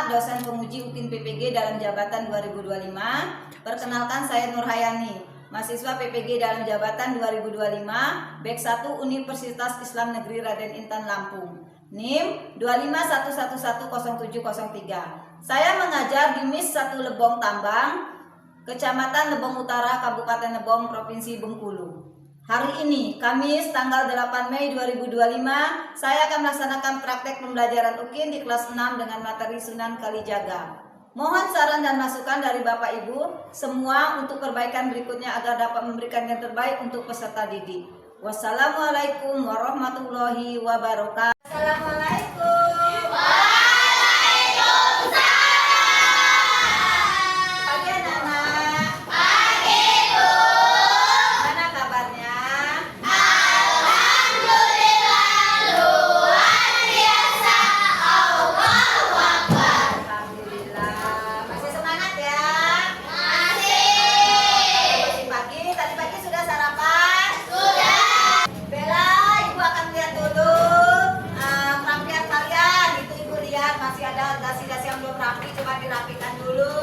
Muhammad, dosen penguji UKIN PPG dalam jabatan 2025. Perkenalkan, saya Nurhayani, mahasiswa PPG dalam jabatan 2025, BEK 1 Universitas Islam Negeri Raden Intan Lampung. NIM 251110703. Saya mengajar di MIS 1 Lebong Tambang, Kecamatan Lebong Utara, Kabupaten Lebong, Provinsi Bengkulu. Hari ini, Kamis tanggal 8 Mei 2025, saya akan melaksanakan praktek pembelajaran UKIN di kelas 6 dengan materi Sunan Kalijaga. Mohon saran dan masukan dari Bapak Ibu semua untuk perbaikan berikutnya agar dapat memberikan yang terbaik untuk peserta didik. Wassalamualaikum warahmatullahi wabarakatuh. Assalamualaikum. Dirapikan dulu,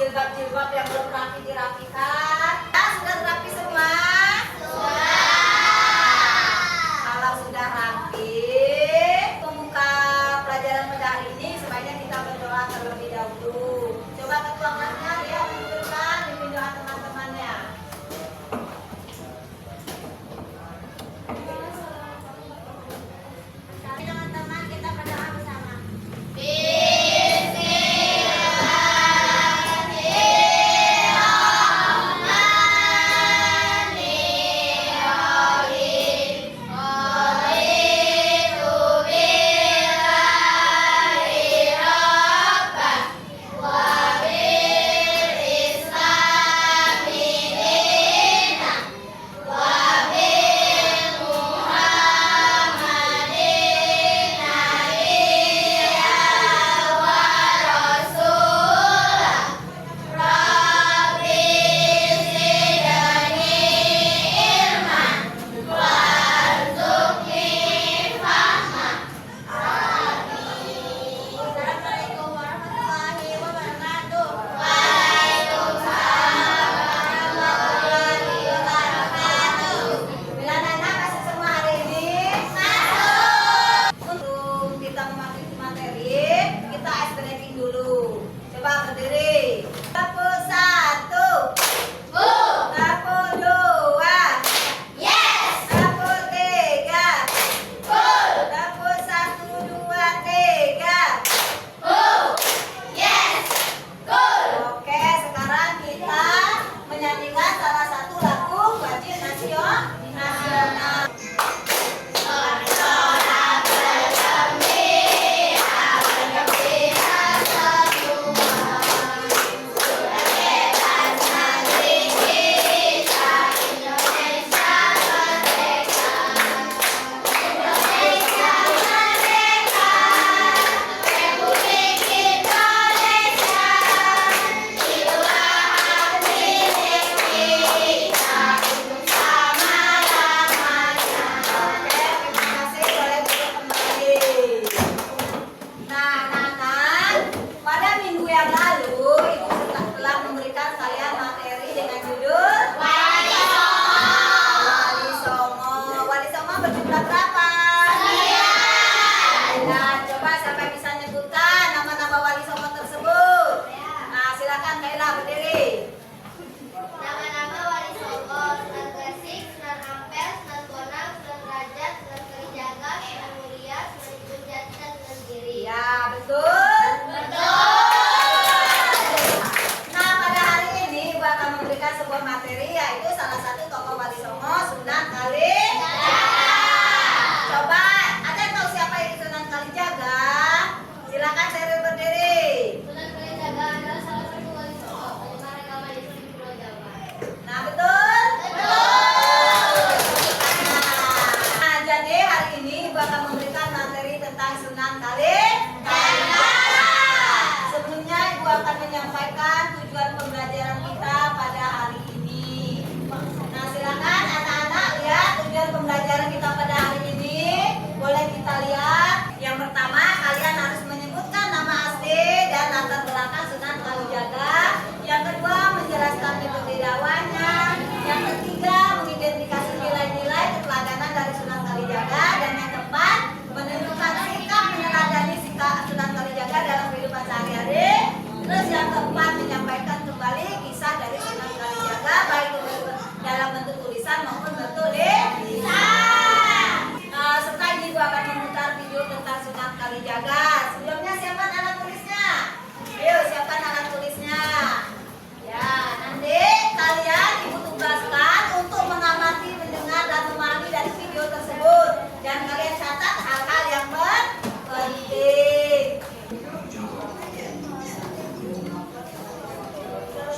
jilbab-jilbab yang belum rapi dirapikan. Sudah rapi semua? Sudah. Kalau sudah rapi, pembuka pelajaran pada hari ini sebaiknya kita berdoa terlebih dahulu. Coba ketua kelasnya dia menunjukkan pimpin doa teman-temannya. Teman-teman, kita berdoa bersama. Yang pertama, kalian harus menyebutkan nama asli dan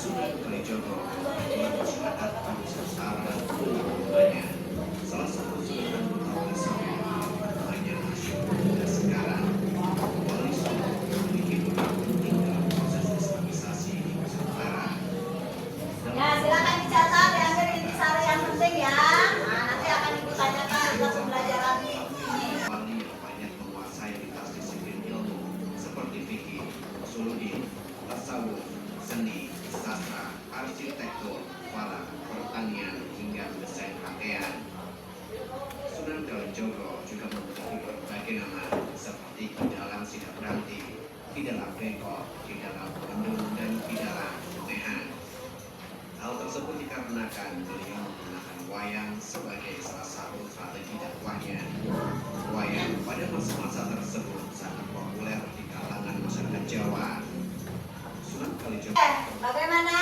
Sunan Kalijogo kebetulan masyarakat Nusantara banyak. Salah satu sunan Betawi Solo banyak masyhur hingga sekarang. Wali Songo memiliki peran penting dalam proses islamisasi di Nusantara. Ya, silakan dicatat, diambil intisari yang penting ya. Nah, nanti akan ibu tanyakan atas pembelajaran ini. Wali yang banyak menguasai lintas disiplin ilmu seperti fikih, usuluddin, tasawuf, seni, sastra, arsitektur, falak, pertanian, hingga mendesain pakaian. Sunan Kalijogo juga memiliki berbagai nama seperti Kidalang Sidabranti, Kidalang Bengkok, Kidalang Kendung, dan Kidalang Mehan. Hal tersebut dikarenakan beliau menggunakan wayang sebagai salah satu strategi dakwahnya. Wayang pada masa-masa tersebut sangat populer di kalangan masyarakat Jawa. Sunan Kalijogo. Bagaimana?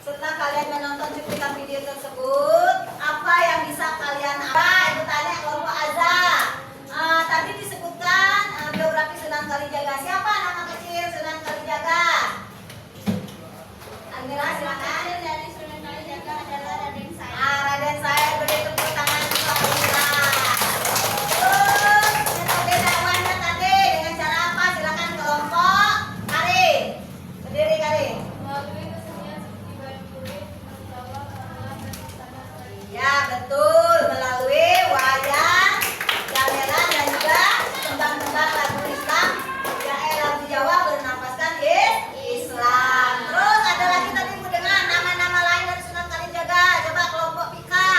Setelah kalian menonton cuplikan video tersebut, apa yang bisa kalian Ibu tanya kelompok Aza. Tadi disebutkan biografi Sunan Kalijaga. Siapa nama kecil Sunan Kalijaga? Almira, silakan. Dari Sunan Kalijaga adalah Raden Said. Raden Said, beri tepuk tangan untuk Almira. Terus metode dakwahnya tadi dengan cara apa? Silakan kelompok Karin. Berdiri Karin. Melalui kesenian seperti wayang kulit, membawa keamanan dan istana seni. Ya betul, melalui wayang, gamelan dan juga tembang-tembang lagu Islam, lagu Jawa bernapaskan Islam. Terus ada lagi tadi Bu dengar nama-nama lain dari Sunan Kalijaga. Coba kelompok Pika.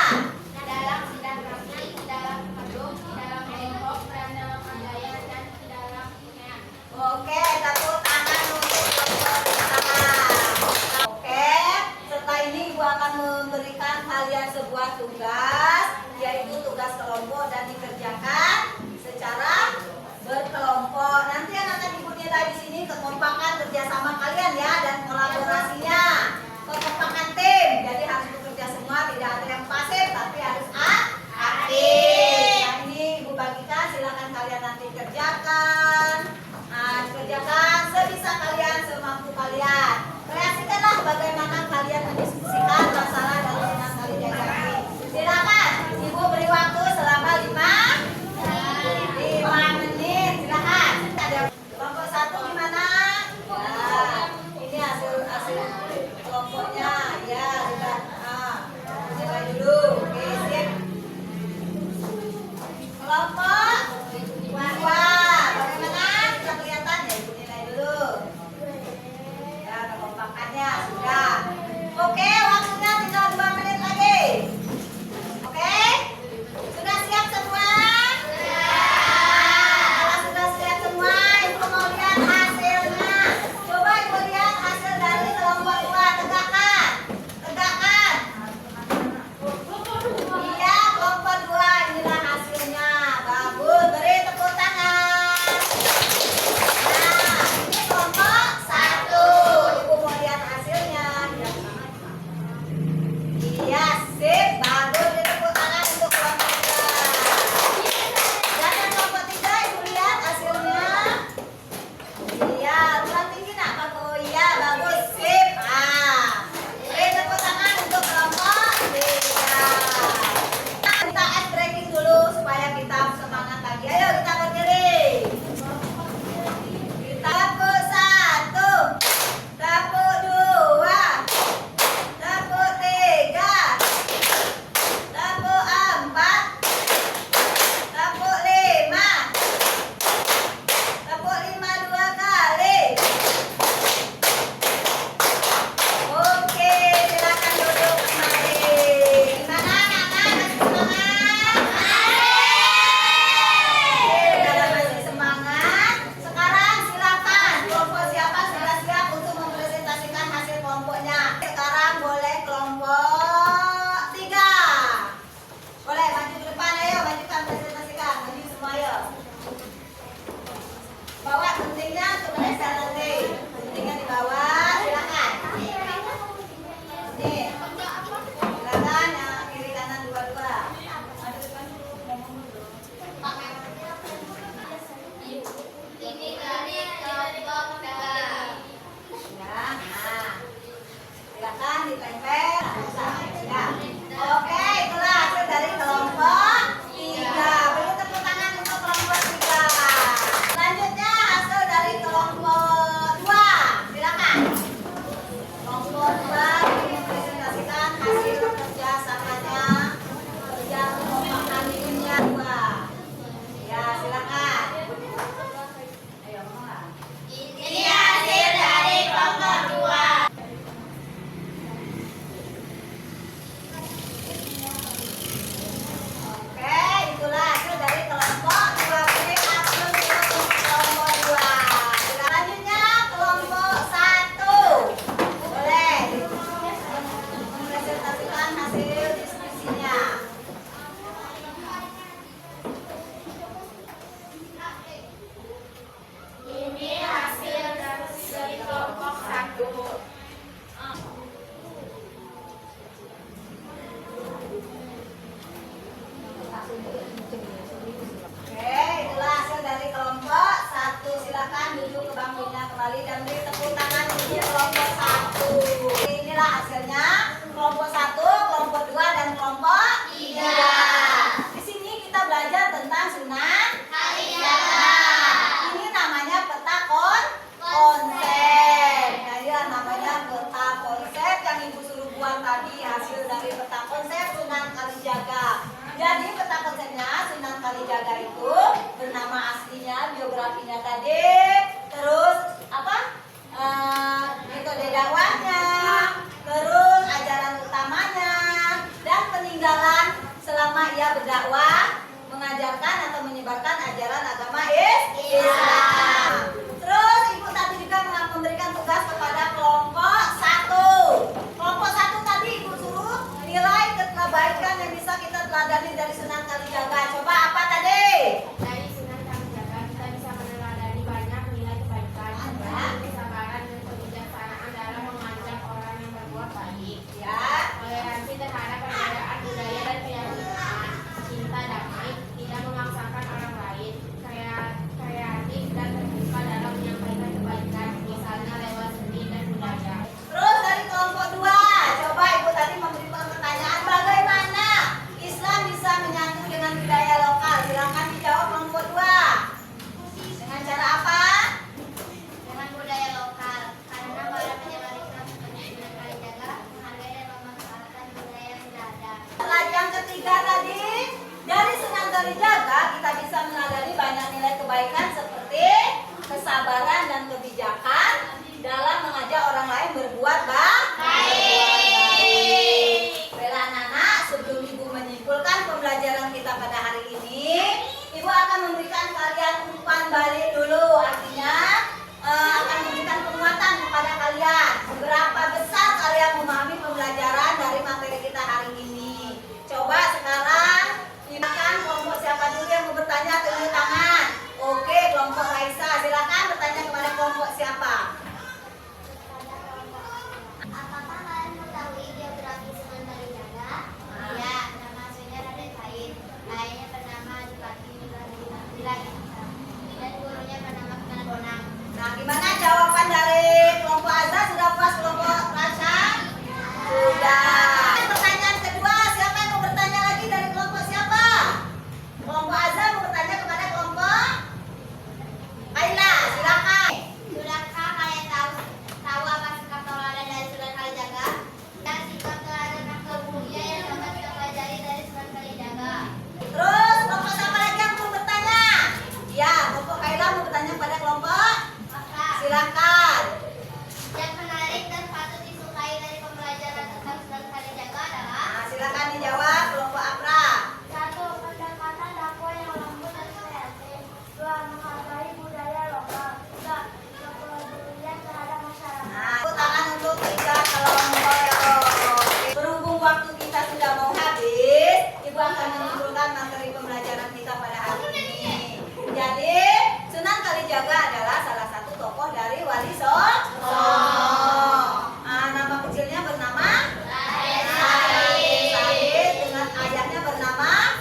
Kidalang Sidabranti, Kidalang Kendung, Kidalang Bengkok, Kidalang Mandaya, dan Kidalang Mehan. Oke, tepuk tangan untuk kelompok Pika. Oke, setelah ini Ibu akan memberikan kalian sebuah tugas, yaitu tugas kelompok dan dikerjakan secara berkelompok. Nanti yang akan Ibu nilai di sini kekompakan kerjasama kalian ya, dan kolaborasinya, kekompakan tim. Jadi harus bekerja semua, tidak ada yang pasif tapi harus aktif. Nah, ini Ibu bagikan, silakan kalian nanti kerjakan. Kerjakan sebisa kalian, semampu kalian. Kreasikanlah bagaimana kalian mendiskusikan masalah dalam Sunan Kalijaga ini. Silakan. berdakwah, mengajarkan atau menyebarkan ajaran agama Islam. Terus ibu tadi juga memberikan tugas kepada kelompok 1. Kelompok 1 tadi ibu suruh nilai kebaikan yang bisa kita teladani dari Sunan Kalijaga. Coba apa tadi? Dari Sunan Kalijaga kita bisa meneladani banyak nilai kebaikan, kesabaran dan kebijaksanaan dalam mengajak orang yang berbuat baik. Ya. Toleransi terhadap perbedaan budaya dan keyakinan, cinta damai, tidak memaksakan orang lain, kreatif dan terbuka dalam menyampaikan kebaikan, misalnya lewat seni dan budaya. Terus dari kelompok 2, coba ibu tadi memberi pertanyaan bagaimana Islam bisa menyatu dengan budaya lokal. Silakan dijawab kelompok 2. Dengan cara apa? Dengan budaya lokal, karena para penyebar Islam seperti Sunan Kalijaga menghargai dan memanfaatkan budaya yang sudah ada. Setelah yang ketiga tadi, dari Sunan Kalijaga kita bisa meneladani banyak nilai kebaikan seperti kesabaran dan kebijakan dalam mengajak orang lain berbuat baik. Bella Nana, sebelum ibu menyimpulkan pembelajaran kita pada hari ini, ibu akan memberikan kalian umpan balik dulu. Artinya akan memberikan penguatan kepada kalian. Seberapa besar kalian memahami pembelajaran dari materi kita hari ini. Coba sekarang silakan kelompok siapa dulu yang mau bertanya, tunjuk tangan. Oke, kelompok Raisa, silakan bertanya kepada kelompok siapa. Apakah kalian mengetahui geografi Sunan Kalijaga? Ya, nama aslinya Raden Said. Ayahnya bernama Adipati Wilayah dan gurunya bernama Sunan Bonang. Nah, gimana jawaban dari kelompok Azhar? Sudah puas kelompok Rasha? Sudah. Pertanyaan kedua, siapa yang mau bertanya lagi dari kelompok siapa? Kelompok Azhar mau bertanya kepada kelompok Kaila, silakan. Sudahkah kalian tahu apa sikap teladan dari Sunan Kalijaga? Dan sikap teladan akal mulia yang dapat kita pelajari dari Sunan Kalijaga. Terus kelompok siapa lagi yang mau bertanya? Ya, kelompok Kaila mau bertanya kepada kelompok. Maka Silakan. yang menarik dan patut disukai dari pembelajaran tentang Sunan Kalijaga adalah Nah, silakan dijawab kelompok Afra. 1. Pendekatan dakwah yang lembut dan kreatif. 2. Menghargai budaya lokal. 3. Kepedulian terhadap masyarakat. Nah, tepuk tangan untuk tiga kelompok ya. Oke. Berhubung waktu kita sudah mau habis, ibu akan menyimpulkan materi pembelajaran kita pada hari ini. Jadi, Sunan Kalijaga adalah salah satu tokoh dari Wali Songo. Nama kecilnya bernama Said dengan ayahnya bernama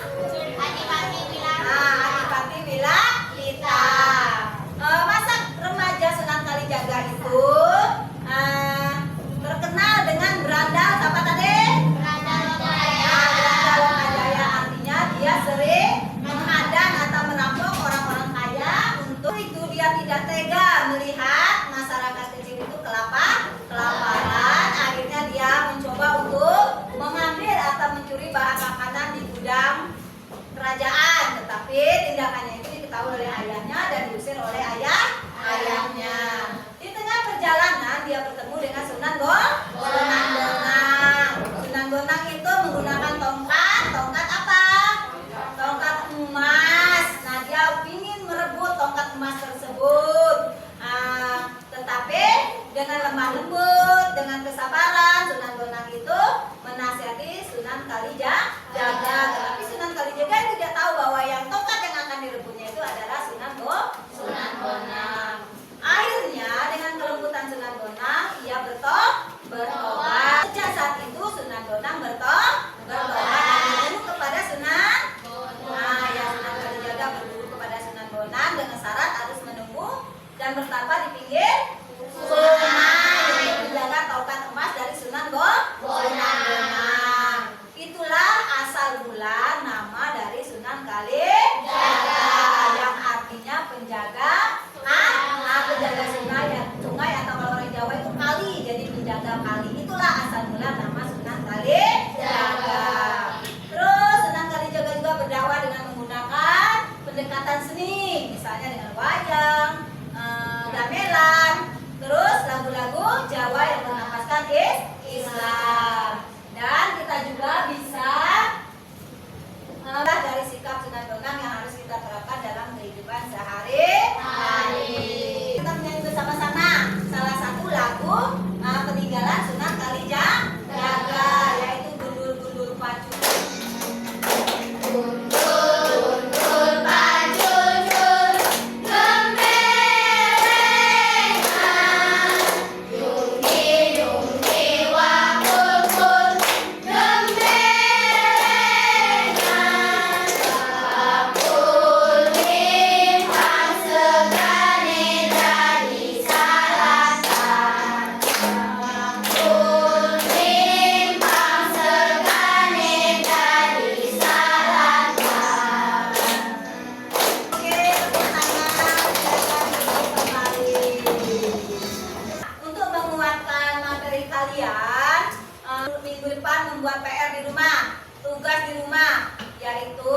Adipati Wilayah. Adipati Wilayah. Masa remaja Sunan Kalijaga itu terkenal dengan berandal apa tadi? Berada Lokajaya. Berandal Lokajaya, artinya dia sering menghadang atau merampok orang-orang kaya. Untuk itu dia tidak tega melihat masyarakat kecil itu kelaparan. Akhirnya dia mencoba untuk mengambil atau mencuri bahan makanan di gudang kerajaan, tetapi tindakannya itu diketahui oleh ayahnya dan diusir oleh ayahnya. Di tengah perjalanan dia bertemu dengan Sunan Bonang. Sunan Bonang itu menggunakan tongkat apa? Tongkat emas. Nah, dia ingin merebut tongkat emas tersebut. Tetapi dengan lemah lembut, dengan kesabaran, Sunan Bonang itu menasihati Sunan Kalijaga. Tetapi Sunan Kalijaga tidak tahu bahwa yang tongkat yang akan direbutnya itu adalah Sunan Bonang. Akhirnya dengan kelembutan Sunan Bonang, ia bertobat. Sejak saat itu Sunan Bonang bertobat dan berguru kepada Sunan. Ya, Sunan Kalijaga berguru kepada Sunan Bonang dengan syarat harus menunggu dan bertapa di pinggir sungai untuk menjaga tongkat emas dari Sunan Bonang. Itulah membuat PR di rumah, tugas di rumah, yaitu